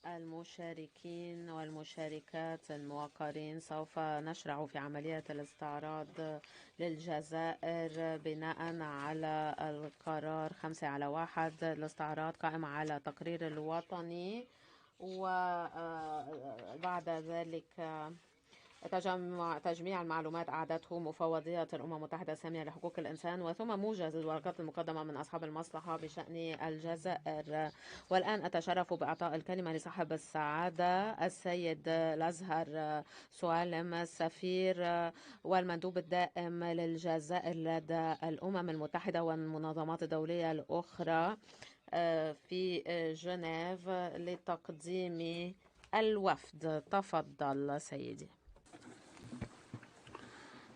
المشاركين والمشاركات الموقرين، سوف نشرع في عملية الاستعراض للجزائر بناء على القرار 5/1. الاستعراض قائم على تقرير الوطني، وبعد ذلك تجميع المعلومات أعدته مفوضية الأمم المتحدة السامية لحقوق الإنسان، وثم موجز الورقات المقدمة من أصحاب المصلحة بشأن الجزائر. والآن أتشرف بإعطاء الكلمة لصاحب السعادة السيد الأزهر سوالم، السفير والمندوب الدائم للجزائر لدى الأمم المتحدة والمنظمات الدولية الأخرى في جنيف، لتقديم الوفد. تفضل سيدي.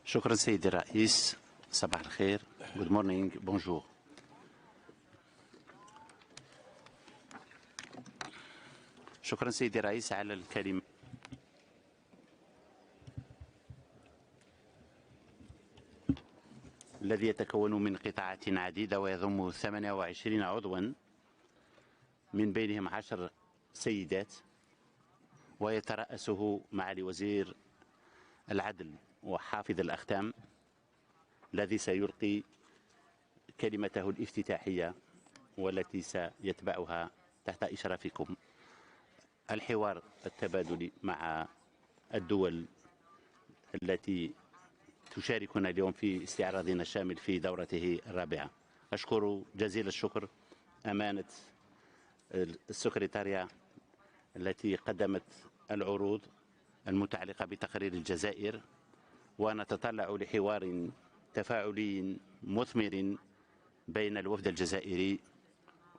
شكرا سيدي الرئيس. صباح الخير. Good morning. Bonjour. شكرا سيدي الرئيس على الكلمة. الذي يتكون من قطاعات عديدة ويضم 28 عضوا، من بينهم 10 سيدات، ويترأسه معالي وزير العدل وحافظ الأختام، الذي سيلقي كلمته الافتتاحية والتي سيتبعها تحت إشرافكم الحوار التبادلي مع الدول التي تشاركنا اليوم في استعراضنا الشامل في دورته الرابعة. أشكر جزيل الشكر أمانة السكرتارية التي قدمت العروض المتعلقة بتقرير الجزائر، ونتطلع لحوار تفاعلي مثمر بين الوفد الجزائري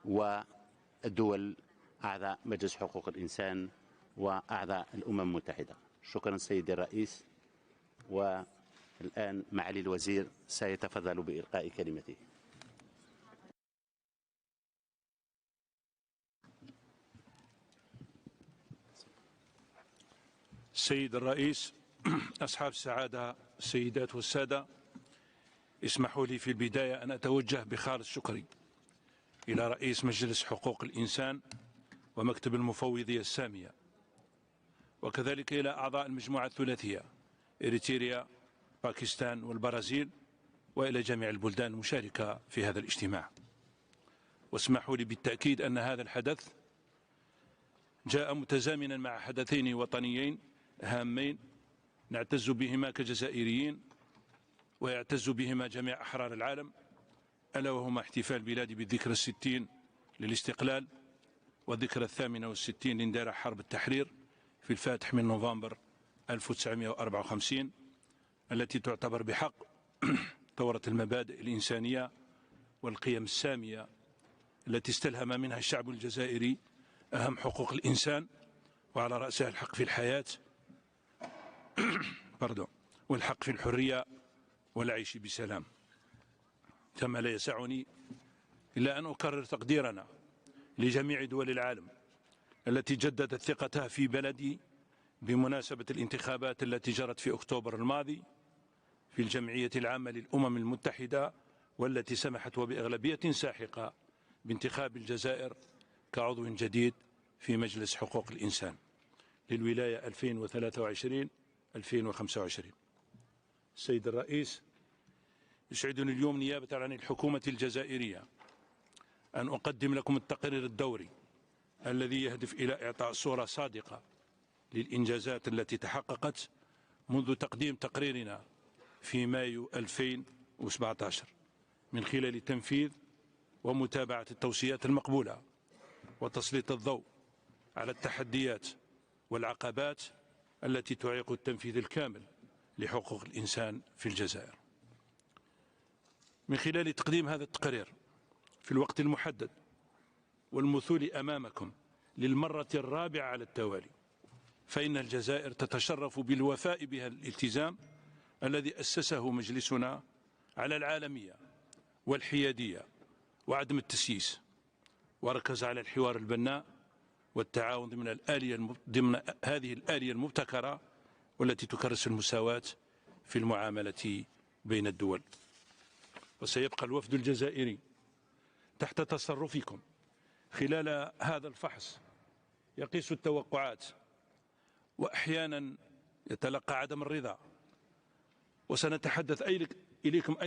والدول أعضاء مجلس حقوق الإنسان وأعضاء الأمم المتحدة. شكرا سيدي الرئيس. والآن معالي الوزير سيتفضل بإلقاء كلمته. سيد الرئيس، أصحاب السعادة السيدات والسادة، اسمحوا لي في البداية أن أتوجه بخالص شكري إلى رئيس مجلس حقوق الإنسان ومكتب المفوضية السامية، وكذلك إلى أعضاء المجموعة الثلاثية إريتريا، باكستان والبرازيل، وإلى جميع البلدان المشاركة في هذا الاجتماع. واسمحوا لي بالتأكيد أن هذا الحدث جاء متزامنا مع حدثين وطنيين هامين نعتز بهما كجزائريين ويعتز بهما جميع أحرار العالم، ألا وهما احتفال بلادي بالذكرى 60 للاستقلال والذكرى 68 لاندلاع حرب التحرير في الفاتح من نوفمبر 1954، التي تعتبر بحق ثورة المبادئ الإنسانية والقيم السامية التي استلهم منها الشعب الجزائري أهم حقوق الإنسان، وعلى رأسها الحق في الحياة والحق في الحرية والعيش بسلام. كما لا يسعني إلا أن أكرر تقديرنا لجميع دول العالم التي جددت ثقتها في بلدي بمناسبة الانتخابات التي جرت في أكتوبر الماضي في الجمعية العامة للأمم المتحدة، والتي سمحت وبأغلبية ساحقة بانتخاب الجزائر كعضو جديد في مجلس حقوق الإنسان للولاية 2023-2025. السيد الرئيس، يسعدني اليوم نيابة عن الحكومة الجزائرية أن أقدم لكم التقرير الدوري الذي يهدف إلى إعطاء صورة صادقة للإنجازات التي تحققت منذ تقديم تقريرنا في مايو 2017 من خلال تنفيذ ومتابعة التوصيات المقبولة وتسليط الضوء على التحديات والعقبات التي تعيق التنفيذ الكامل لحقوق الإنسان في الجزائر. من خلال تقديم هذا التقرير في الوقت المحدد والمثول أمامكم للمرة الرابعة على التوالي، فإن الجزائر تتشرف بالوفاء بها الالتزام الذي أسسه مجلسنا على العالمية والحيادية وعدم التسييس، وركز على الحوار البناء والتعاون ضمن هذه الآلية المبتكرة والتي تكرس المساواة في المعاملة بين الدول. وسيبقى الوفد الجزائري تحت تصرفكم خلال هذا الفحص يقيس التوقعات، وأحيانا يتلقى عدم الرضا. وسنتحدث إليكم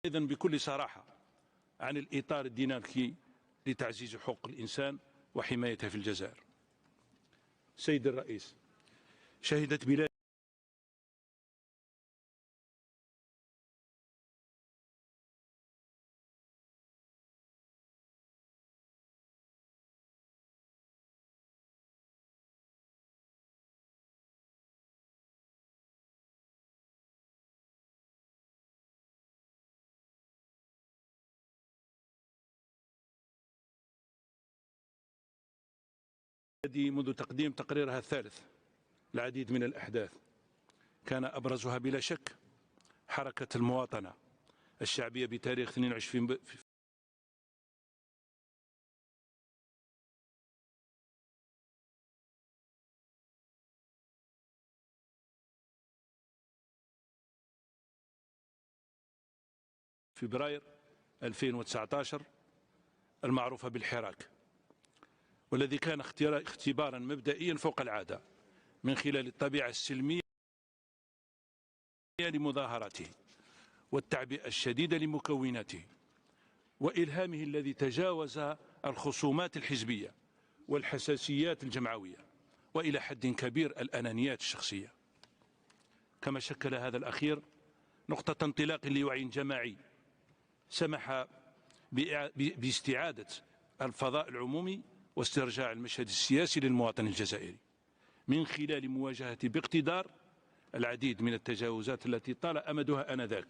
أيضا بكل صراحة عن الإطار الديناميكي لتعزيز حقوق الإنسان وحمايتها في الجزائر. سيد الرئيس، شهدت بلاد منذ تقديم تقريرها الثالث العديد من الأحداث، كان أبرزها بلا شك حركة المواطنة الشعبية بتاريخ 22 فبراير 2019 المعروفة بالحراك، والذي كان اختبارا مبدئيا فوق العادة من خلال الطبيعة السلمية لمظاهراته والتعبئة الشديدة لمكوناته وإلهامه الذي تجاوز الخصومات الحزبية والحساسيات الجمعوية وإلى حد كبير الأنانيات الشخصية. كما شكل هذا الأخير نقطة انطلاق لوعي جماعي سمح باستعادة الفضاء العمومي واسترجاع المشهد السياسي للمواطن الجزائري من خلال مواجهة باقتدار العديد من التجاوزات التي طال أمدها آنذاك.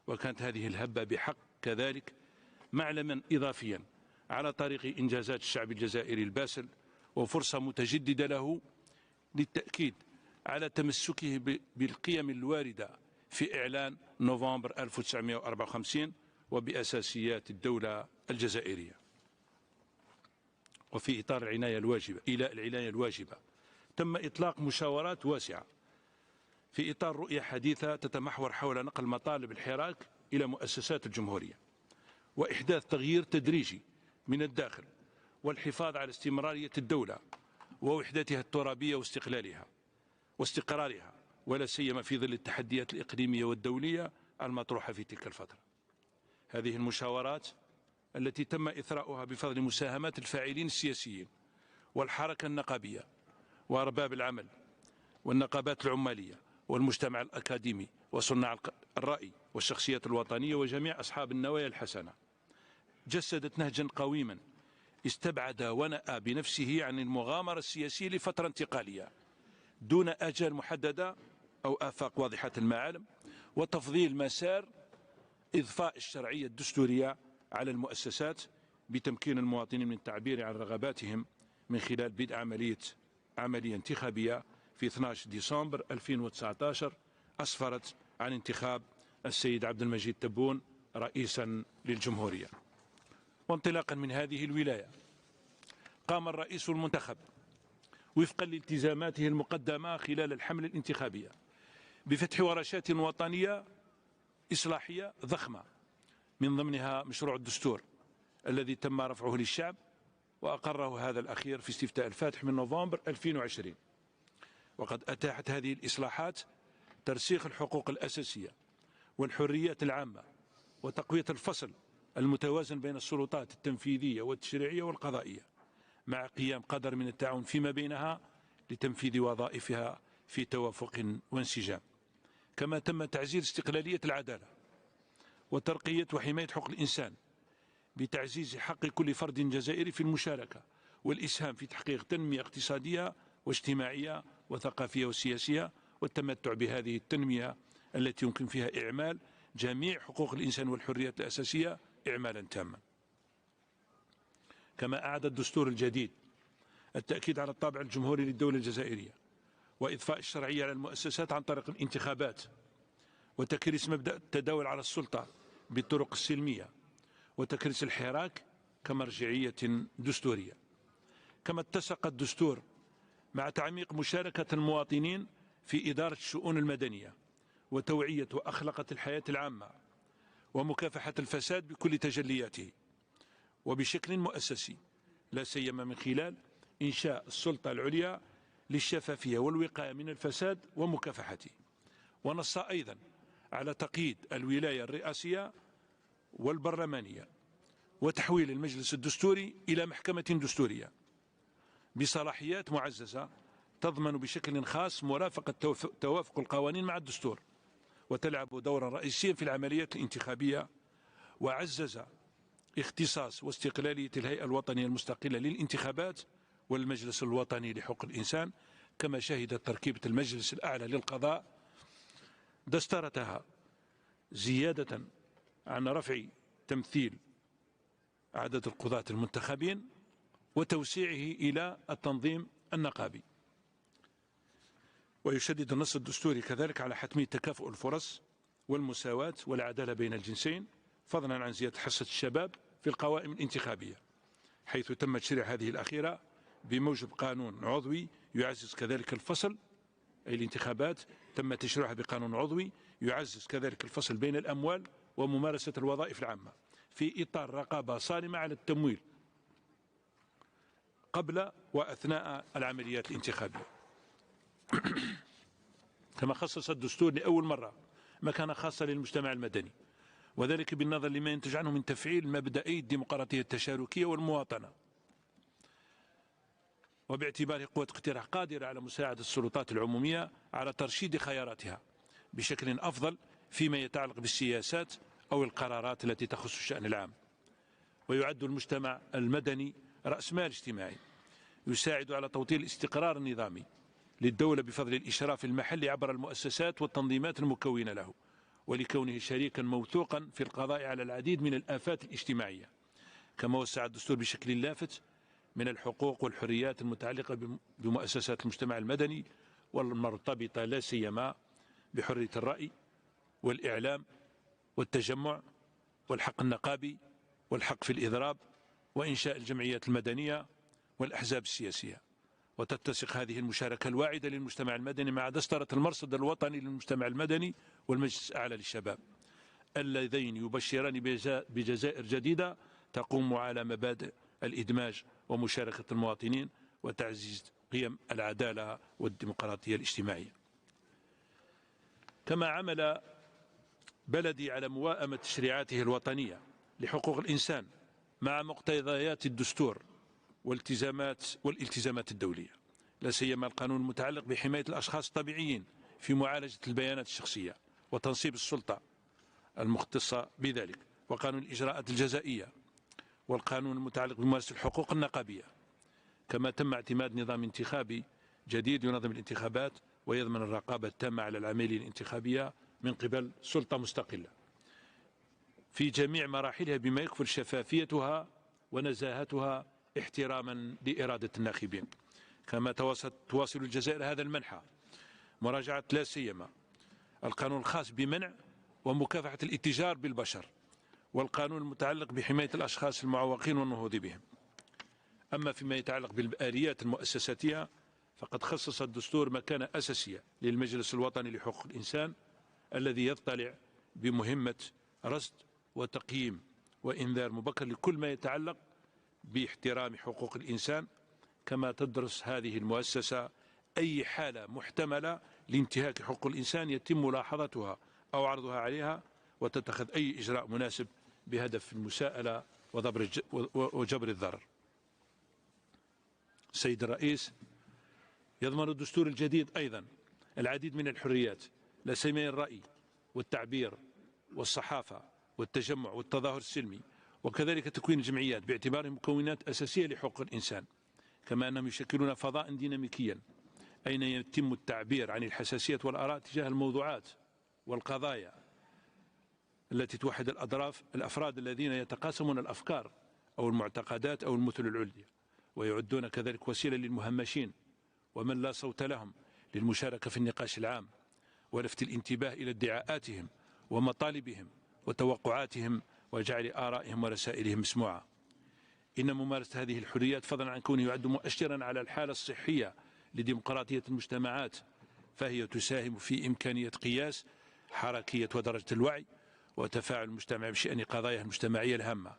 وكانت هذه الهبة بحق كذلك معلما إضافيا على طريق إنجازات الشعب الجزائري الباسل، وفرصة متجددة له للتأكيد على تمسكه بالقيم الواردة في إعلان نوفمبر 1954 وبأساسيات الدولة الجزائرية. وفي إطار العناية الواجبة تم إطلاق مشاورات واسعة في إطار رؤية حديثة تتمحور حول نقل مطالب الحراك إلى مؤسسات الجمهورية وإحداث تغيير تدريجي من الداخل والحفاظ على استمرارية الدولة ووحدتها الترابية واستقرارها ولا سيما في ظل التحديات الإقليمية والدولية المطروحة في تلك الفترة. هذه المشاورات التي تم إثراؤها بفضل مساهمات الفاعلين السياسيين والحركة النقابية وأرباب العمل والنقابات العمالية والمجتمع الأكاديمي وصناع الرأي والشخصيات الوطنية وجميع أصحاب النوايا الحسنة، جسدت نهجا قويما استبعد ونأى بنفسه عن المغامرة السياسية لفترة انتقالية دون آجال محددة أو آفاق واضحة المعالم، وتفضيل مسار إضفاء الشرعية الدستورية على المؤسسات بتمكين المواطنين من التعبير عن رغباتهم من خلال بدء عملية انتخابية في 12 ديسمبر 2019 أسفرت عن انتخاب السيد عبد المجيد تبون رئيسا للجمهورية. وانطلاقا من هذه الولاية قام الرئيس المنتخب وفقا لالتزاماته المقدمة خلال الحملة الانتخابية بفتح ورشات وطنية إصلاحية ضخمة، من ضمنها مشروع الدستور الذي تم رفعه للشعب وأقره هذا الأخير في استفتاء الفاتح من نوفمبر 2020. وقد أتاحت هذه الإصلاحات ترسيخ الحقوق الأساسية والحريات العامة وتقوية الفصل المتوازن بين السلطات التنفيذية والتشريعية والقضائية، مع قيام قدر من التعاون فيما بينها لتنفيذ وظائفها في توافق وانسجام. كما تم تعزيز استقلالية العدالة وترقية وحماية حقوق الإنسان بتعزيز حق كل فرد جزائري في المشاركة والإسهام في تحقيق تنمية اقتصادية واجتماعية وثقافية وسياسية والتمتع بهذه التنمية التي يمكن فيها إعمال جميع حقوق الإنسان والحريات الأساسية إعمالا تاما. كما أعاد الدستور الجديد التأكيد على الطابع الجمهوري للدولة الجزائرية وإضفاء الشرعية على المؤسسات عن طريق الانتخابات وتكريس مبدأ التداول على السلطة بالطرق السلمية وتكريس الحراك كمرجعية دستورية. كما اتسق الدستور مع تعميق مشاركة المواطنين في إدارة الشؤون المدنية وتوعية وأخلاقة الحياة العامة ومكافحة الفساد بكل تجلياته وبشكل مؤسسي، لا سيما من خلال إنشاء السلطة العليا للشفافية والوقاية من الفساد ومكافحته. ونص أيضا على تقييد الولاية الرئاسية والبرلمانية وتحويل المجلس الدستوري إلى محكمة دستورية بصلاحيات معززة تضمن بشكل خاص مرافقة توافق القوانين مع الدستور، وتلعب دورا رئيسيا في العمليات الانتخابية. وعزز اختصاص واستقلالية الهيئة الوطنية المستقلة للانتخابات والمجلس الوطني لحقوق الإنسان، كما شهدت تركيبة المجلس الأعلى للقضاء دسترتها زيادة عن رفع تمثيل عدد القضاة المنتخبين وتوسيعه إلى التنظيم النقابي. ويشدد النص الدستوري كذلك على حتمية تكافؤ الفرص والمساواة والعدالة بين الجنسين، فضلا عن زيادة حصة الشباب في القوائم الانتخابية، حيث تم تشريع هذه الأخيرة بموجب قانون عضوي يعزز كذلك الفصل، أي الانتخابات تم تشريعها بقانون عضوي يعزز كذلك الفصل بين الأموال وممارسة الوظائف العامة في إطار رقابة صارمة على التمويل قبل وأثناء العمليات الانتخابية. كما خصص الدستور لأول مرة مكانة خاصة للمجتمع المدني، وذلك بالنظر لما ينتج عنه من تفعيل مبدئي الديمقراطية التشاركية والمواطنة، وباعتباره قوة اقتراح قادرة على مساعدة السلطات العمومية على ترشيد خياراتها بشكل أفضل فيما يتعلق بالسياسات أو القرارات التي تخص الشأن العام. ويعد المجتمع المدني رأس مال اجتماعي يساعد على توطين الاستقرار النظامي للدولة بفضل الإشراف المحلي عبر المؤسسات والتنظيمات المكونة له، ولكونه شريكا موثوقا في القضاء على العديد من الآفات الاجتماعية. كما وسع الدستور بشكل لافت من الحقوق والحريات المتعلقة بمؤسسات المجتمع المدني والمرتبطة لا سيما بحرية الرأي والإعلام والتجمع والحق النقابي والحق في الإضراب وإنشاء الجمعيات المدنية والأحزاب السياسية. وتتسق هذه المشاركة الواعدة للمجتمع المدني مع دسترة المرصد الوطني للمجتمع المدني والمجلس الأعلى للشباب، اللذين يبشران بجزائر جديدة تقوم على مبادئ الإدماج ومشاركة المواطنين وتعزيز قيم العدالة والديمقراطية الاجتماعية. كما عمل بلدي على موائمة تشريعاته الوطنية لحقوق الإنسان مع مقتضيات الدستور والالتزامات الدولية، لا سيما القانون المتعلق بحماية الأشخاص الطبيعيين في معالجة البيانات الشخصية وتنصيب السلطة المختصة بذلك، وقانون الإجراءات الجزائية، والقانون المتعلق بممارسة الحقوق النقابية. كما تم اعتماد نظام انتخابي جديد ينظم الانتخابات ويضمن الرقابة التامة على العملية الانتخابية من قبل سلطة مستقلة في جميع مراحلها بما يكفل شفافيتها ونزاهتها احتراما لإرادة الناخبين. كما تواصل الجزائر هذا المنحى مراجعة لا سيما القانون الخاص بمنع ومكافحة الاتجار بالبشر والقانون المتعلق بحماية الأشخاص المعوقين والنهوض بهم. أما فيما يتعلق بالآليات المؤسساتية فقد خصص الدستور مكانة أساسية للمجلس الوطني لحقوق الإنسان الذي يطلع بمهمة رصد وتقييم وإنذار مبكر لكل ما يتعلق باحترام حقوق الإنسان. كما تدرس هذه المؤسسة أي حالة محتملة لانتهاك حقوق الإنسان يتم ملاحظتها أو عرضها عليها وتتخذ أي إجراء مناسب بهدف المساءلة وجبر الضرر. السيد الرئيس، يضمن الدستور الجديد أيضا العديد من الحريات لا سيما الرأي والتعبير والصحافة والتجمع والتظاهر السلمي، وكذلك تكوين الجمعيات باعتبارهم مكونات أساسية لحقوق الإنسان، كما أنهم يشكلون فضاء ديناميكيا أين يتم التعبير عن الحساسية والآراء تجاه الموضوعات والقضايا التي توحد الأفراد الذين يتقاسمون الأفكار أو المعتقدات أو المثل العليا، ويعدون كذلك وسيلة للمهمشين ومن لا صوت لهم للمشاركة في النقاش العام ولفت الانتباه إلى ادعاءاتهم ومطالبهم وتوقعاتهم وجعل آرائهم ورسائلهم مسموعة. إن ممارسة هذه الحريات فضلا عن كونه يعد مؤشرا على الحالة الصحية لديمقراطية المجتمعات فهي تساهم في إمكانية قياس حركية ودرجة الوعي وتفاعل المجتمع بشأن قضاياه المجتمعية الهامة،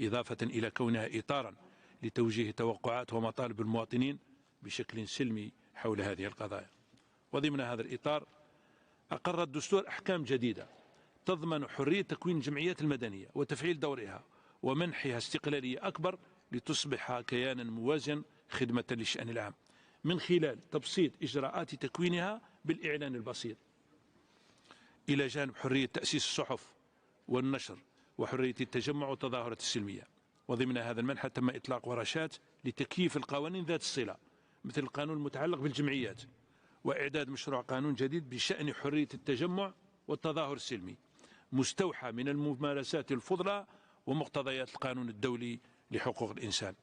إضافة إلى كونها إطارا لتوجيه توقعات ومطالب المواطنين بشكل سلمي حول هذه القضايا. وضمن هذا الإطار أقر الدستور أحكام جديدة تضمن حرية تكوين الجمعيات المدنية وتفعيل دورها ومنحها استقلالية أكبر لتصبح كيانا موازيا خدمة للشأن العام من خلال تبسيط إجراءات تكوينها بالإعلان البسيط، إلى جانب حرية تأسيس الصحف والنشر وحرية التجمع والتظاهرات السلمية. وضمن هذا المنحى تم إطلاق ورشات لتكييف القوانين ذات الصلة مثل القانون المتعلق بالجمعيات، وإعداد مشروع قانون جديد بشأن حرية التجمع والتظاهر السلمي مستوحى من الممارسات الفضلى ومقتضيات القانون الدولي لحقوق الإنسان.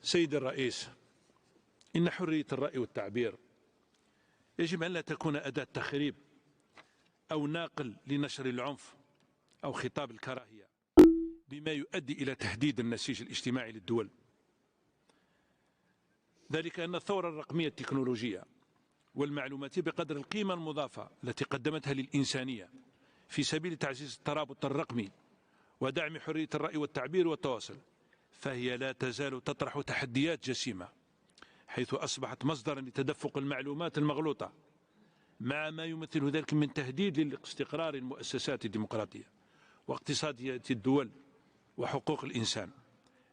سيد الرئيس، إن حرية الرأي والتعبير يجب أن لا تكون أداة تخريب أو ناقل لنشر العنف أو خطاب الكراهية بما يؤدي إلى تهديد النسيج الاجتماعي للدول. ذلك أن الثورة الرقمية التكنولوجية والمعلوماتية بقدر القيمة المضافة التي قدمتها للإنسانية في سبيل تعزيز الترابط الرقمي ودعم حرية الرأي والتعبير والتواصل، فهي لا تزال تطرح تحديات جسيمة، حيث أصبحت مصدرا لتدفق المعلومات المغلوطة مع ما يمثل ذلك من تهديد لاستقرار المؤسسات الديمقراطية واقتصادية الدول وحقوق الإنسان،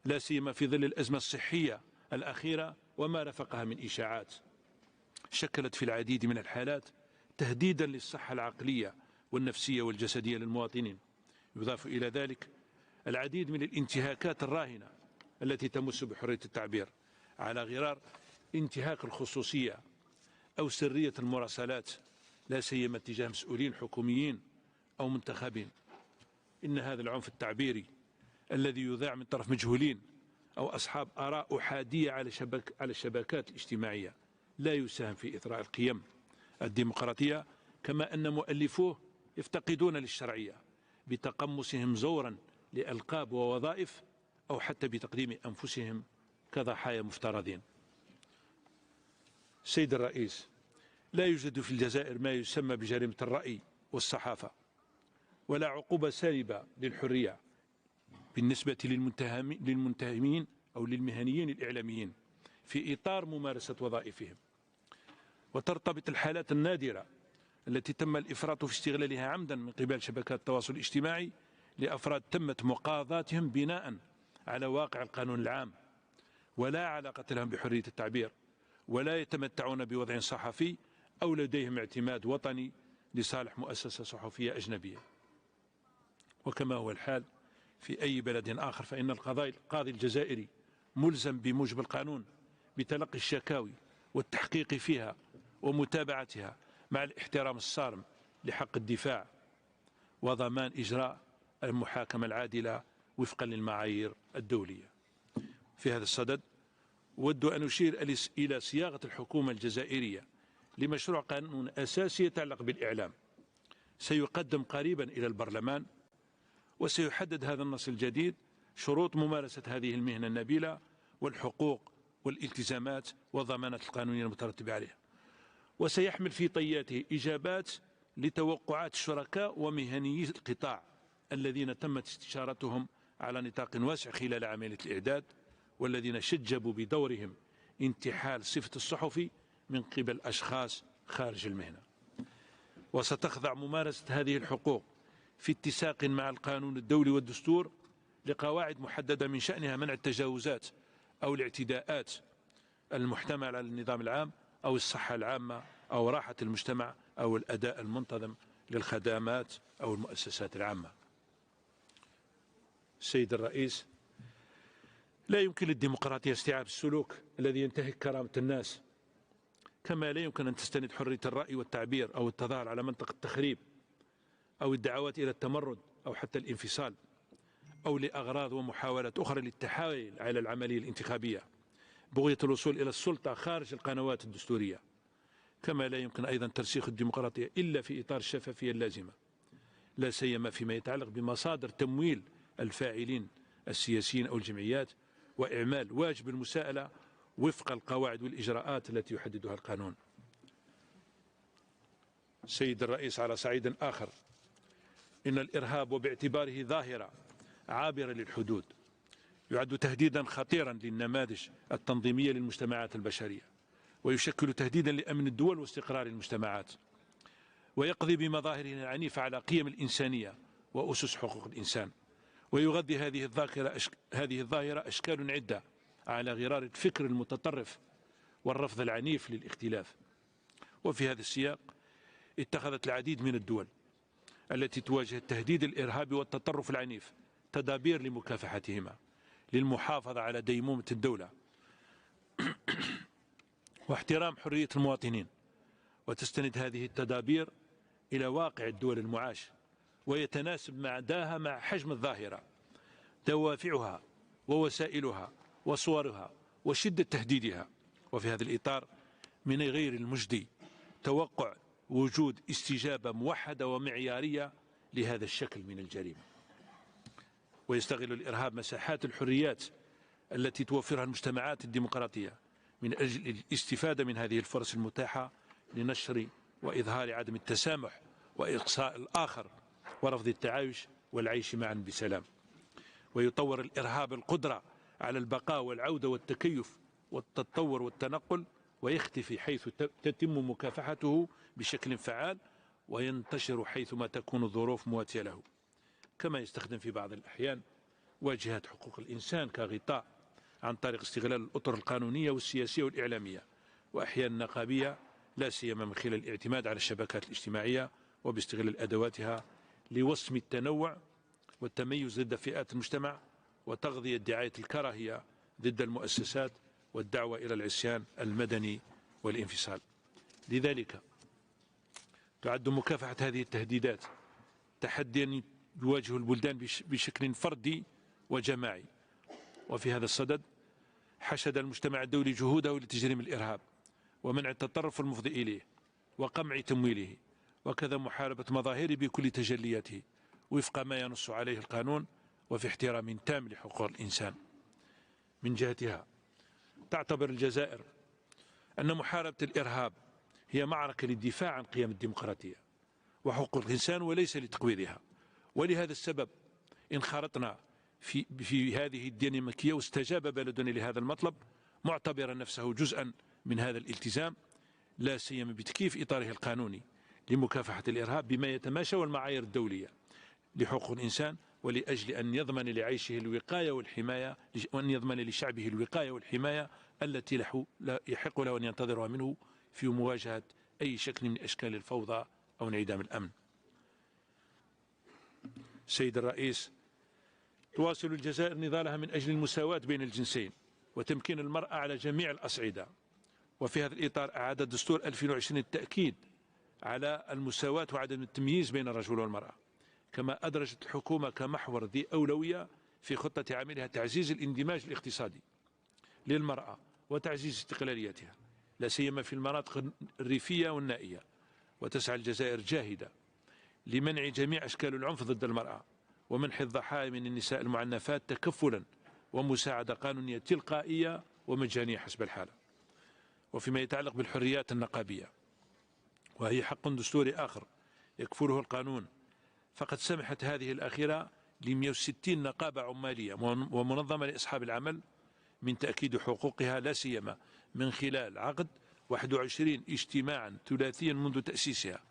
لا سيما في ظل الأزمة الصحية الأخيرة وما رافقها من إشاعات شكلت في العديد من الحالات تهديدا للصحة العقلية والنفسية والجسدية للمواطنين. يضاف إلى ذلك العديد من الانتهاكات الراهنة التي تمس بحرية التعبير على غرار انتهاك الخصوصية أو سرية المراسلات، لا سيما تجاه مسؤولين حكوميين أو منتخبين. إن هذا العنف التعبيري الذي يذاع من طرف مجهولين أو أصحاب آراء أحادية على الشبكات الاجتماعية لا يساهم في إثراء القيم الديمقراطية، كما أن مؤلفوه يفتقدون للشرعية بتقمصهم زورا لألقاب ووظائف أو حتى بتقديم أنفسهم كضحايا مفترضين. سيد الرئيس، لا يوجد في الجزائر ما يسمى بجريمة الرأي والصحافة ولا عقوبة سالبة للحرية بالنسبة للمتهمين أو للمهنيين الإعلاميين في إطار ممارسة وظائفهم. وترتبط الحالات النادرة التي تم الإفراط في استغلالها عمدا من قبل شبكات التواصل الاجتماعي لأفراد تمت مقاضاتهم بناء على واقع القانون العام ولا علاقة لهم بحرية التعبير، ولا يتمتعون بوضع صحفي أو لديهم اعتماد وطني لصالح مؤسسة صحفية أجنبية. وكما هو الحال في أي بلد آخر، فإن القاضي الجزائري ملزم بموجب القانون بتلقي الشكاوي والتحقيق فيها ومتابعتها مع الاحترام الصارم لحق الدفاع وضمان إجراء المحاكمة العادلة وفقا للمعايير الدولية. في هذا الصدد أود أن أشير إلى صياغة الحكومة الجزائرية لمشروع قانون أساسي يتعلق بالإعلام سيقدم قريبا إلى البرلمان، وسيحدد هذا النص الجديد شروط ممارسة هذه المهنة النبيلة والحقوق والالتزامات والضمانات القانونية المترتبة عليها، وسيحمل في طياته إجابات لتوقعات الشركاء ومهنيي القطاع الذين تمت استشارتهم على نطاق واسع خلال عملية الإعداد، والذين شجبوا بدورهم انتحال صفة الصحفي من قبل أشخاص خارج المهنة. وستخضع ممارسة هذه الحقوق في اتساق مع القانون الدولي والدستور لقواعد محددة من شأنها منع التجاوزات أو الاعتداءات المحتملة على النظام العام أو الصحة العامة أو راحة المجتمع أو الأداء المنتظم للخدمات أو المؤسسات العامة. السيد الرئيس، لا يمكن للديمقراطية استيعاب السلوك الذي ينتهك كرامة الناس، كما لا يمكن أن تستند حرية الرأي والتعبير أو التظاهر على منطق التخريب أو الدعوات إلى التمرد أو حتى الانفصال أو لأغراض ومحاولات أخرى للتحايل على العملية الانتخابية بغية الوصول إلى السلطة خارج القنوات الدستورية. كما لا يمكن أيضا ترسيخ الديمقراطية إلا في إطار الشفافية اللازمة، لا سيما فيما يتعلق بمصادر تمويل الفاعلين السياسيين أو الجمعيات، وإعمال واجب المساءلة وفق القواعد والإجراءات التي يحددها القانون. سيد الرئيس، على صعيد آخر، إن الإرهاب وباعتباره ظاهرة عابرة للحدود يعد تهديدا خطيرا للنماذج التنظيمية للمجتمعات البشرية، ويشكل تهديدا لأمن الدول واستقرار المجتمعات، ويقضي بمظاهره العنيفة على قيم الإنسانية وأسس حقوق الإنسان، ويغذي هذه الظاهرة أشكال عدة على غرار الفكر المتطرف والرفض العنيف للاختلاف. وفي هذا السياق اتخذت العديد من الدول التي تواجه التهديد الإرهابي والتطرف العنيف تدابير لمكافحتهما للمحافظة على ديمومة الدولة واحترام حرية المواطنين. وتستند هذه التدابير إلى واقع الدول المعاش، ويتناسب مع حجم الظاهرة، دوافعها ووسائلها وصورها وشدة تهديدها. وفي هذا الإطار من غير المجدي توقع وجود استجابة موحدة ومعيارية لهذا الشكل من الجريمة. ويستغل الإرهاب مساحات الحريات التي توفرها المجتمعات الديمقراطية من أجل الاستفادة من هذه الفرص المتاحة لنشر وإظهار عدم التسامح وإقصاء الآخر ورفض التعايش والعيش معا بسلام. ويطور الإرهاب القدرة على البقاء والعودة والتكيف والتطور والتنقل، ويختفي حيث تتم مكافحته بشكل فعال، وينتشر حيثما تكون الظروف مواتية له. كما يستخدم في بعض الأحيان واجهات حقوق الإنسان كغطاء عن طريق استغلال الأطر القانونية والسياسية والإعلامية وأحيانا النقابية، لا سيما من خلال الاعتماد على الشبكات الاجتماعية وباستغلال أدواتها لوصم التنوع والتميز ضد فئات المجتمع، وتغذية دعاية الكراهية ضد المؤسسات والدعوة إلى العصيان المدني والانفصال. لذلك تعد مكافحة هذه التهديدات تحديا يواجه البلدان بشكل فردي وجماعي. وفي هذا الصدد حشد المجتمع الدولي جهوده لتجريم الإرهاب ومنع التطرف المفضي إليه وقمع تمويله، وكذا محاربة مظاهره بكل تجلياته وفق ما ينص عليه القانون وفي احترام تام لحقوق الإنسان. من جهتها تعتبر الجزائر أن محاربة الإرهاب هي معركة للدفاع عن قيم الديمقراطية وحقوق الإنسان وليس لتقويضها، ولهذا السبب انخرطنا في هذه الديناميكية، واستجاب بلدنا لهذا المطلب معتبرا نفسه جزءا من هذا الالتزام، لا سيما بتكييف إطاره القانوني لمكافحة الإرهاب بما يتماشى والمعايير الدولية لحقوق الإنسان، ولأجل أن يضمن لعيشه الوقاية والحماية، وأن يضمن لشعبه الوقاية والحماية التي يحق له أن ينتظرها منه في مواجهة أي شكل من أشكال الفوضى أو انعدام الأمن. سيد الرئيس، تواصل الجزائر نضالها من أجل المساواة بين الجنسين وتمكين المرأة على جميع الأصعدة. وفي هذا الإطار أعاد دستور 2020 التأكيد على المساواة وعدم التمييز بين الرجل والمرأة. كما أدرجت الحكومة كمحور ذي أولوية في خطة عملها تعزيز الاندماج الاقتصادي للمرأة وتعزيز استقلاليتها، لا سيما في المناطق الريفية والنائية. وتسعى الجزائر جاهدة لمنع جميع أشكال العنف ضد المرأة ومنح الضحايا من النساء المعنفات تكفلا ومساعدة قانونية تلقائية ومجانية حسب الحالة. وفيما يتعلق بالحريات النقابية، وهي حق دستوري آخر يكفله القانون، فقد سمحت هذه الأخيرة ل 160 نقابة عمالية ومنظمة لأصحاب العمل من تأكيد حقوقها، لا سيما من خلال عقد 21 اجتماعا ثلاثيا منذ تأسيسها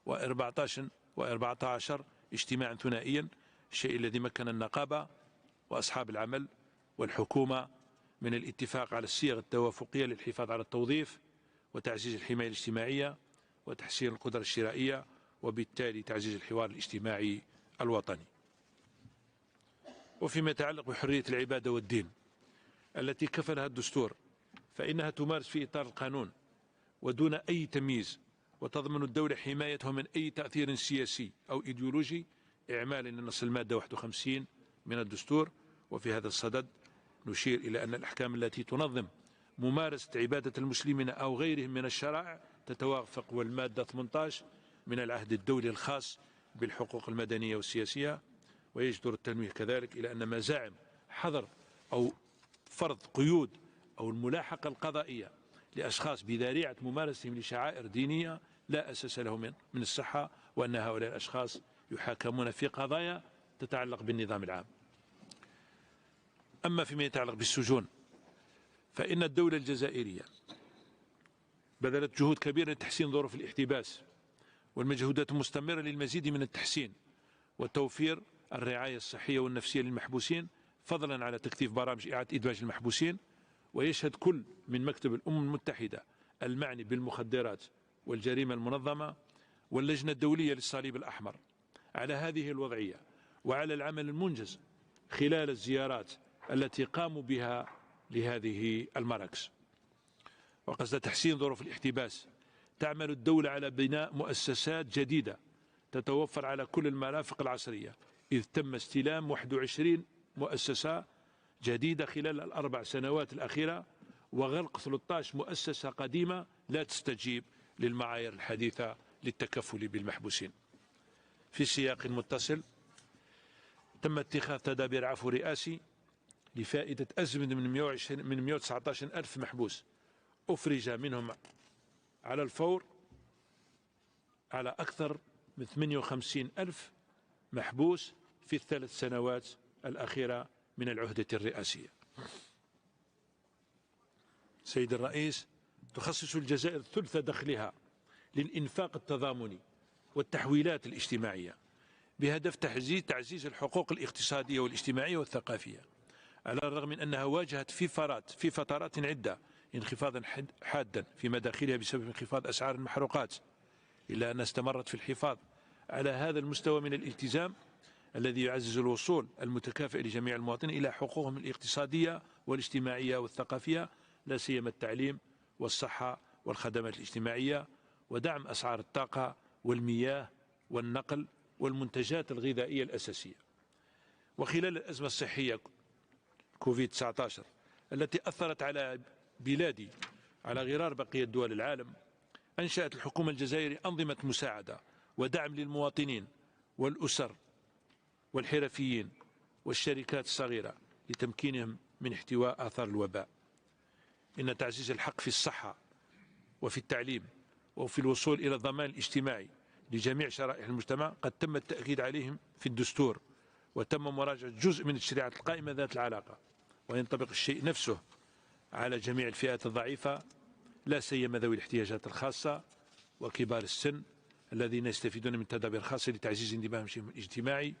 و14 اجتماعا ثنائيا، الشيء الذي مكن النقابة وأصحاب العمل والحكومة من الاتفاق على الصيغ التوافقية للحفاظ على التوظيف وتعزيز الحماية الاجتماعية وتحسين القدرة الشرائية، وبالتالي تعزيز الحوار الاجتماعي الوطني. وفيما يتعلق بحرية العبادة والدين التي كفلها الدستور، فإنها تمارس في إطار القانون ودون أي تمييز، وتضمن الدولة حمايتها من أي تأثير سياسي أو إيديولوجي إعمالا لنص المادة 51 من الدستور. وفي هذا الصدد نشير إلى أن الأحكام التي تنظم ممارسة عبادة المسلمين أو غيرهم من الشرائع تتوافق والمادة 18 من العهد الدولي الخاص بالحقوق المدنية والسياسية. ويجدر التنويه كذلك إلى أن مزاعم حظر أو فرض قيود أو الملاحقة القضائية لأشخاص بذريعة ممارستهم لشعائر دينية لا أساس له من الصحة، وأن هؤلاء الأشخاص يحاكمون في قضايا تتعلق بالنظام العام. أما فيما يتعلق بالسجون، فإن الدولة الجزائرية بذلت جهود كبيرة لتحسين ظروف الاحتباس، والمجهودات مستمرة للمزيد من التحسين وتوفير الرعاية الصحية والنفسية للمحبوسين، فضلا على تكثيف برامج إعادة إدماج المحبوسين. ويشهد كل من مكتب الأمم المتحدة المعني بالمخدرات والجريمة المنظمة واللجنة الدولية للصليب الأحمر على هذه الوضعية وعلى العمل المنجز خلال الزيارات التي قاموا بها لهذه المراكز. وقصد تحسين ظروف الاحتباس تعمل الدولة على بناء مؤسسات جديدة تتوفر على كل المرافق العصرية، إذ تم استلام 21 مؤسسة جديدة خلال ال4 سنوات الأخيرة، وغلق 13 مؤسسة قديمة لا تستجيب للمعايير الحديثة للتكفل بالمحبوسين. في سياق متصل، تم اتخاذ تدابير عفو رئاسي لفائدة أزمة من 119 ألف محبوس، أفرج منهم على الفور على أكثر من 58 ألف محبوس في ال3 سنوات الأخيرة من العهدة الرئاسية. سيد الرئيس، تخصص الجزائر ثلث دخلها للإنفاق التضامني والتحويلات الاجتماعية بهدف تعزيز الحقوق الاقتصادية والاجتماعية والثقافية، على الرغم من أنها واجهت في فترات عدة انخفاضا حادا في مداخلها بسبب انخفاض أسعار المحروقات، إلا أنها استمرت في الحفاظ على هذا المستوى من الالتزام الذي يعزز الوصول المتكافئ لجميع المواطنين إلى حقوقهم الاقتصادية والاجتماعية والثقافية، لا سيما التعليم والصحة والخدمات الاجتماعية، ودعم أسعار الطاقة والمياه والنقل والمنتجات الغذائية الأساسية. وخلال الأزمة الصحية كوفيد-19 التي أثرت على بلادي على غرار بقية دول العالم، أنشأت الحكومة الجزائرية أنظمة مساعدة ودعم للمواطنين والأسر والحرفيين والشركات الصغيرة لتمكينهم من احتواء آثار الوباء. إن تعزيز الحق في الصحة وفي التعليم وفي الوصول إلى الضمان الاجتماعي لجميع شرائح المجتمع قد تم التأكيد عليهم في الدستور، وتم مراجعة جزء من التشريعات القائمة ذات العلاقة، وينطبق الشيء نفسه على جميع الفئات الضعيفة، لا سيما ذوي الاحتياجات الخاصة وكبار السن الذين يستفيدون من تدابير خاصة لتعزيز انضمامهم الاجتماعي.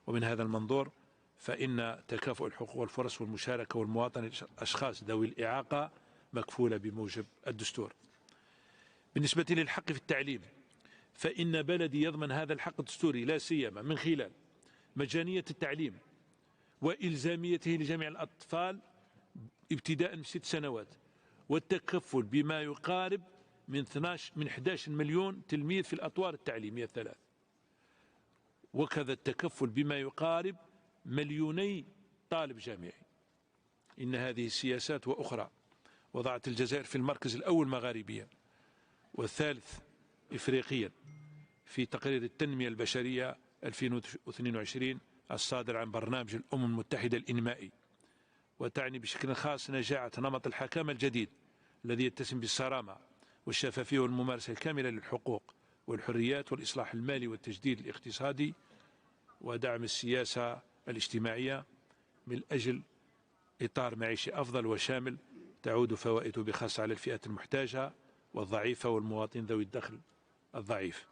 ومن هذا المنظور فإن تكافؤ الحقوق والفرص والمشاركة والمواطنة للأشخاص ذوي الإعاقة مكفولة بموجب الدستور. بالنسبة للحق في التعليم، فإن بلدي يضمن هذا الحق الدستوري لا سيما من خلال مجانية التعليم وإلزاميته لجميع الأطفال ابتداء من 6 سنوات، والتكفل بما يقارب من 11 مليون تلميذ في الأطوار التعليمية الثلاث، وكذا التكفل بما يقارب 2 مليون طالب جامعي. إن هذه السياسات وأخرى وضعت الجزائر في المركز الأول مغاربيا والثالث إفريقيا في تقرير التنمية البشرية 2022 الصادر عن برنامج الأمم المتحدة الإنمائي، وتعني بشكل خاص نجاعة نمط الحكامة الجديد الذي يتسم بالصرامة والشفافية والممارسة الكاملة للحقوق والحريات والإصلاح المالي والتجديد الاقتصادي ودعم السياسة الاجتماعية من أجل إطار معيشي أفضل وشامل تعود فوائده بخاصة على الفئات المحتاجة والضعيفة والمواطنين ذوي الدخل الضعيف.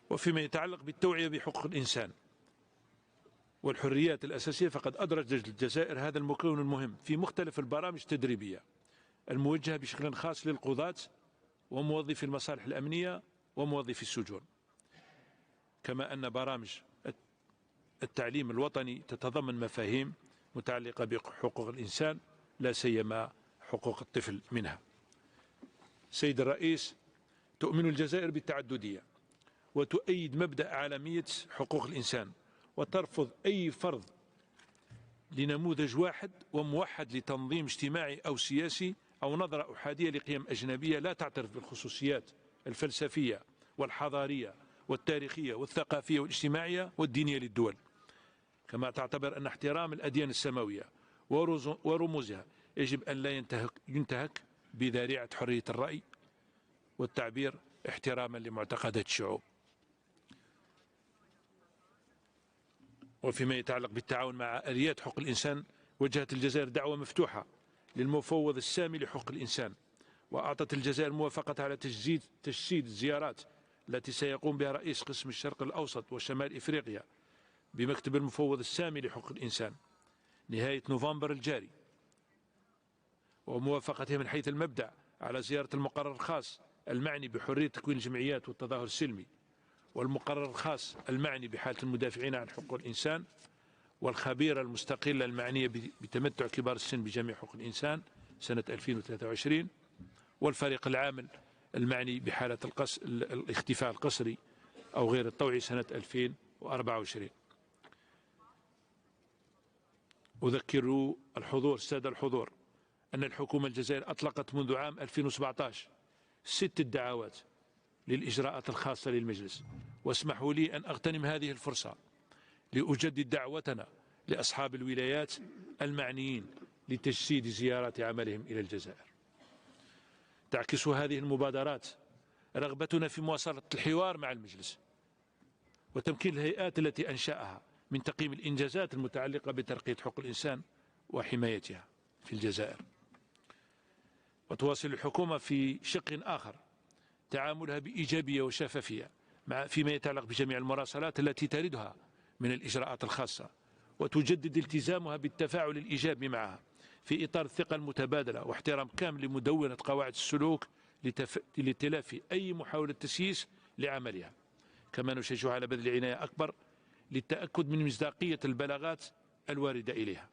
وفيما يتعلق بالتوعية بحقوق الإنسان والحريات الأساسية، فقد أدرجت الجزائر هذا المكون المهم في مختلف البرامج التدريبية الموجهة بشكل خاص للقضاة وموظفي المصالح الأمنية وموظفي السجون، كما أن برامج التعليم الوطني تتضمن مفاهيم متعلقة بحقوق الإنسان لا سيما حقوق الطفل منها. سيد الرئيس، تؤمن الجزائر بالتعددية وتؤيد مبدأ عالمية حقوق الإنسان، وترفض أي فرض لنموذج واحد وموحد لتنظيم اجتماعي أو سياسي أو نظرة أحادية لقيم أجنبية لا تعترف بالخصوصيات الفلسفية والحضارية والتاريخية والثقافية والاجتماعية والدينية للدول، كما تعتبر أن احترام الأديان السماوية ورموزها يجب أن لا ينتهك بذريعة حرية الرأي والتعبير احتراما لمعتقدات الشعوب. وفيما يتعلق بالتعاون مع آليات حقوق الإنسان، وجهت الجزائر دعوة مفتوحة للمفوض السامي لحقوق الإنسان، وأعطت الجزائر موافقة على تجسيد الزيارات التي سيقوم بها رئيس قسم الشرق الأوسط وشمال إفريقيا بمكتب المفوض السامي لحقوق الإنسان نهاية نوفمبر الجاري، وموافقته من حيث المبدأ على زيارة المقرر الخاص المعني بحرية تكوين الجمعيات والتظاهر السلمي، والمقرر الخاص المعني بحالة المدافعين عن حقوق الإنسان، والخبيرة المستقلة المعنية بتمتع كبار السن بجميع حقوق الإنسان سنة 2023، والفريق العامل المعني بحالة الاختفاء القسري أو غير الطوعي سنة 2024. أذكر السادة الحضور أن الحكومة الجزائرية أطلقت منذ عام 2017 6 دعوات للإجراءات الخاصة للمجلس، واسمحوا لي أن أغتنم هذه الفرصة لأجدد دعوتنا لأصحاب الولايات المعنيين لتجسيد زيارات عملهم إلى الجزائر. تعكس هذه المبادرات رغبتنا في مواصلة الحوار مع المجلس وتمكين الهيئات التي أنشأها من تقييم الإنجازات المتعلقة بترقية حقوق الإنسان وحمايتها في الجزائر. وتواصل الحكومة في شق آخر تعاملها بإيجابية وشفافية فيما يتعلق بجميع المراسلات التي تردها من الإجراءات الخاصة، وتجدد التزامها بالتفاعل الإيجابي معها في إطار الثقة المتبادلة واحترام كامل لمدونة قواعد السلوك لتلافي أي محاولة تسييس لعملها. كما نشجع على بذل عناية أكبر للتأكد من مصداقية البلاغات الواردة إليها.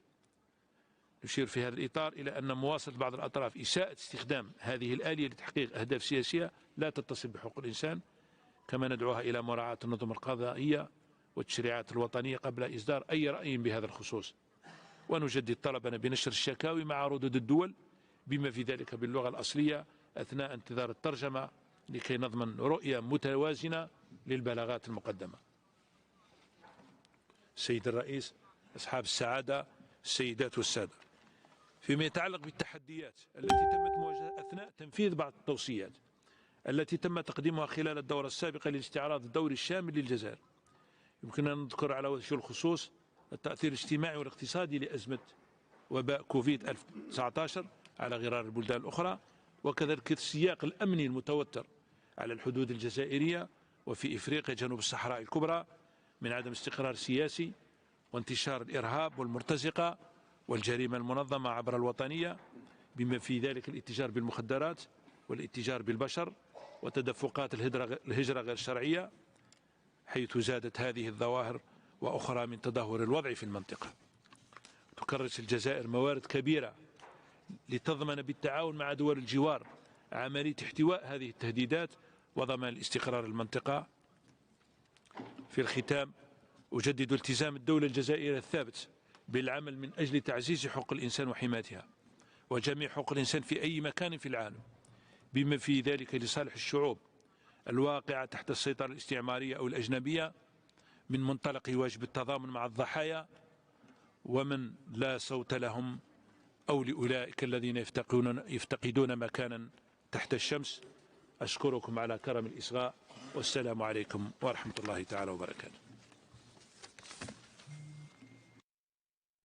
نشير في هذا الإطار إلى أن مواصلة بعض الأطراف إساءة استخدام هذه الآلية لتحقيق أهداف سياسية لا تتصل بحقوق الإنسان، كما ندعوها إلى مراعاة النظم القضائية والتشريعات الوطنية قبل إصدار أي رأي بهذا الخصوص. ونجدد طلبنا بنشر الشكاوي مع ردود الدول بما في ذلك باللغة الأصلية أثناء انتظار الترجمة لكي نضمن رؤية متوازنة للبلاغات المقدمة. سيد الرئيس، أصحاب السعادة، السيدات والسادة، فيما يتعلق بالتحديات التي تمت مواجهتها أثناء تنفيذ بعض التوصيات التي تم تقديمها خلال الدورة السابقة للاستعراض الدوري الشامل للجزائر، يمكننا أن نذكر على وجه الخصوص التأثير الاجتماعي والاقتصادي لأزمة وباء كوفيد-19 على غرار البلدان الأخرى، وكذلك السياق الأمني المتوتر على الحدود الجزائرية وفي إفريقيا جنوب الصحراء الكبرى من عدم استقرار سياسي وانتشار الإرهاب والمرتزقة والجريمة المنظمة عبر الوطنية، بما في ذلك الاتجار بالمخدرات والاتجار بالبشر وتدفقات الهجرة غير الشرعية، حيث زادت هذه الظواهر وأخرى من تدهور الوضع في المنطقة. تكرس الجزائر موارد كبيرة لتضمن بالتعاون مع دول الجوار عملية احتواء هذه التهديدات وضمان الاستقرار المنطقة. في الختام، أجدد التزام الدولة الجزائرية الثابت بالعمل من أجل تعزيز حقوق الإنسان وحمايتها وجميع حقوق الإنسان في أي مكان في العالم، بما في ذلك لصالح الشعوب الواقعة تحت السيطرة الاستعمارية أو الأجنبية، من منطلق واجب التضامن مع الضحايا ومن لا صوت لهم أو لأولئك الذين يفتقدون مكانا تحت الشمس. أشكركم على كرم الإصغاء، والسلام عليكم ورحمة الله تعالى وبركاته.